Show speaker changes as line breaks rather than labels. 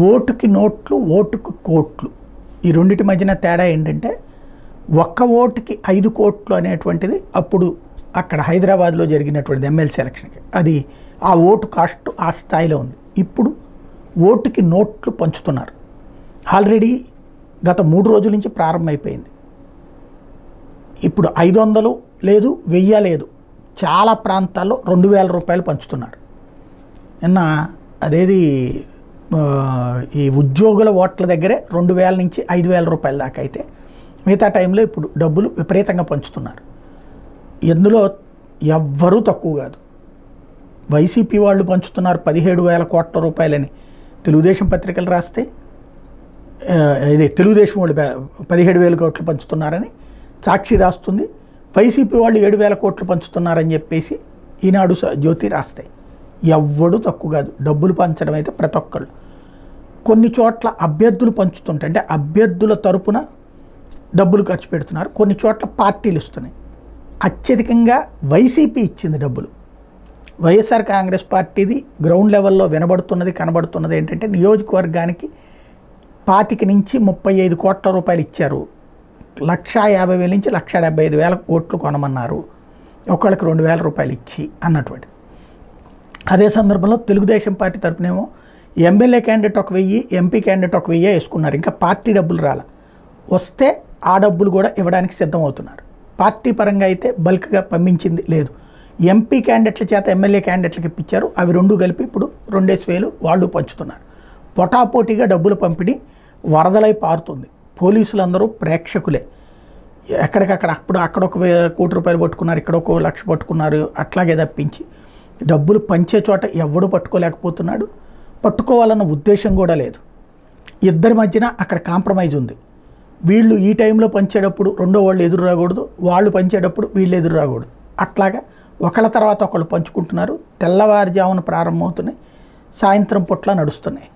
ఓటుకి నోట్లు, ఓటుకు కోట్లు, ఈ రెండింటి మధ్యన తేడా ఏంటంటే ఒక్క ఓటుకి 5 కోట్లు అనేటువంటిది అప్పుడు అక్కడ హైదరాబాద్లో జరిగినటువంటి ఎమ్మెల్సీ ఎలక్షన్కి అది ఆ ఓటు కాస్ట్ ఆ స్థాయిలో ఉంది. ఇప్పుడు ఓటుకి నోట్లు పంచుతున్నారు. ఆల్రెడీ గత 3 రోజుల నుంచి ప్రారంభమైపోయింది. ఇప్పుడు 500 లేదు, 1000 లేదు, చాలా ప్రాంతాల్లో 2000 రూపాయలు పంచుతున్నారు. నిన్న అదేది ఈ ఉద్యోగుల ఓట్ల దగ్గరే 2000 నుంచి 5000 రూపాయల దాకా అయితే మిగతా టైంలో ఇప్పుడు డబ్బులు విపరీతంగా పంచుతున్నారు. ఇందులో ఎవ్వరూ తక్కువ కాదు. వైసీపీ వాళ్ళు పంచుతున్నారు 17,000 కోట్ల రూపాయలని తెలుగుదేశం పత్రికలు రాస్తే, ఇది తెలుగుదేశం వాళ్ళు 17,000 కోట్లు పంచుతున్నారని సాక్షి రాస్తుంది. వైసీపీ వాళ్ళు 7,000 కోట్లు పంచుతున్నారని చెప్పేసి ఈనాడు జ్యోతి రాస్తాయి. ఎవ్వడు తక్కువ కాదు. డబ్బులు పంచడం అయితే ప్రతి ఒక్కళ్ళు. కొన్ని చోట్ల అభ్యర్థులు పంచుతుంటే అంటే అభ్యర్థుల తరపున డబ్బులు ఖర్చు పెడుతున్నారు, కొన్ని చోట్ల పార్టీలు ఇస్తున్నాయి. అత్యధికంగా వైసీపీ ఇచ్చింది డబ్బులు. వైఎస్ఆర్ కాంగ్రెస్ పార్టీది గ్రౌండ్ లెవెల్లో వినబడుతున్నది కనబడుతున్నది ఏంటంటే నియోజకవర్గానికి 25 నుంచి 35 కోట్ల రూపాయలు ఇచ్చారు. 150,000 నుంచి 175,000 ఓట్లు కొనమన్నారు, ఒకళ్ళకి 2,000 రూపాయలు ఇచ్చి అన్నటువంటి. అదే సందర్భంలో తెలుగుదేశం పార్టీ తరపునేమో ఎమ్మెల్యే క్యాండిడేట్ 1,000, ఎంపీ క్యాండిడేట్ 1,000 వేసుకున్నారు. ఇంకా పార్టీ డబ్బులు రాల. వస్తే ఆ డబ్బులు కూడా ఇవ్వడానికి సిద్ధమవుతున్నారు. పార్టీ పరంగా అయితే బల్క్గా పంపించింది లేదు. ఎంపీ క్యాండిడేట్ల చేత ఎమ్మెల్యే క్యాండిడేట్లకు ఇప్పించారు. అవి 2 కలిపి ఇప్పుడు 2,000 వాళ్ళు పంచుతున్నారు. పొటాపోటీగా డబ్బులు పంపిణీ వరదలై పారుతుంది. పోలీసులందరూ ప్రేక్షకులే. ఎక్కడికక్కడ అక్కడ 1 కోటి రూపాయలు పట్టుకున్నారు, ఇక్కడ 1 లక్ష పట్టుకున్నారు. అట్లాగే తప్పించి డబ్బులు పంచే చోట ఎవడు పట్టుకోలేకపోతున్నాడు. పట్టుకోవాలన్న ఉద్దేశం కూడా లేదు. ఇద్దరి మధ్యన అక్కడ కాంప్రమైజ్ ఉంది. వీళ్ళు ఈ టైంలో పంచేటప్పుడు రెండో వాళ్ళు ఎదురు రాకూడదు, వాళ్ళు పంచేటప్పుడు వీళ్ళు ఎదురు రాకూడదు. అట్లాగా ఒకళ్ళ తర్వాత ఒకళ్ళు పంచుకుంటున్నారు. తెల్లవారుజామున ప్రారంభమవుతున్నాయి, సాయంత్రం పూట్ల నడుస్తున్నాయి.